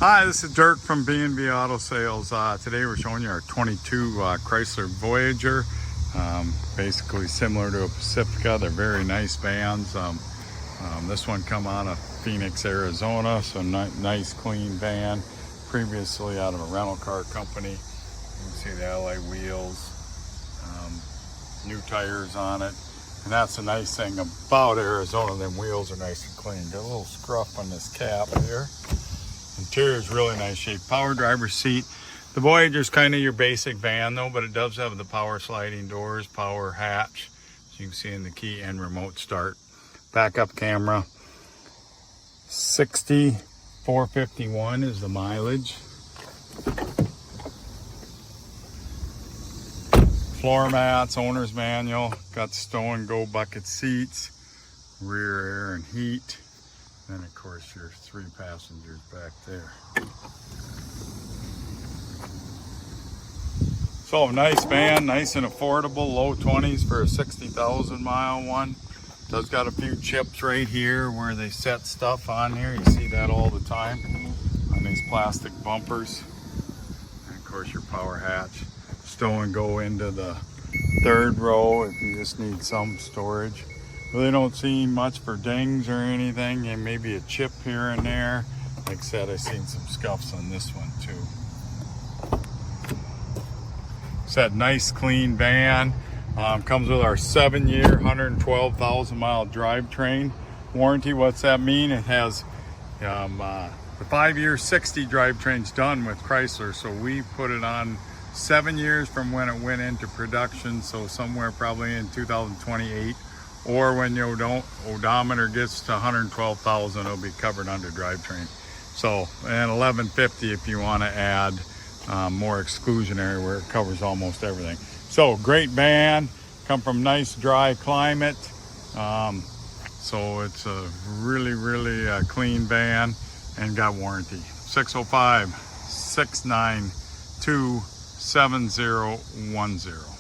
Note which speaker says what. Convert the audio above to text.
Speaker 1: Hi, this is Dirk from B&B Auto Sales. Today we're showing you our 22 Chrysler Voyager. Basically similar to a Pacifica. They're very nice vans. This one come out of Phoenix, Arizona, so nice clean van. Previously out of a rental car company. You can see the LA wheels, new tires on it. And that's the nice thing about Arizona, them wheels are nice and clean. Got a little scruff on this cap here. Interior is really nice shape. Power driver's seat. The Voyager is kind of your basic van though, but it does have the power sliding doors, power hatch, as you can see in the key, and remote start. Backup camera. 6451 is the mileage. Floor mats, owner's manual, got stow and go bucket seats, rear air and heat. And of course your 3 passengers back there. So nice van, nice and affordable, low 20s for a 60,000 mile one. Does got a few chips right here where they set stuff on here. You see that all the time on these plastic bumpers. And of course your power hatch. Stow and go into the 3rd row if you just need some storage. Really don't see much for dings or anything, and maybe a chip here and there. Like I said, I've seen some scuffs on this one too. It's that nice clean van. Comes with our 7-year, 112,000 mile drivetrain warranty. What's that mean? It has the 5-year 60 drivetrain's done with Chrysler, so we put it on 7 years from when it went into production, so somewhere probably in 2028. Or when your odometer gets to 112,000, it'll be covered under drivetrain. So, and 1150 if you want to add more exclusionary, where it covers almost everything. So, great van, come from nice dry climate. So it's a really clean van and got warranty. 605-692-7010.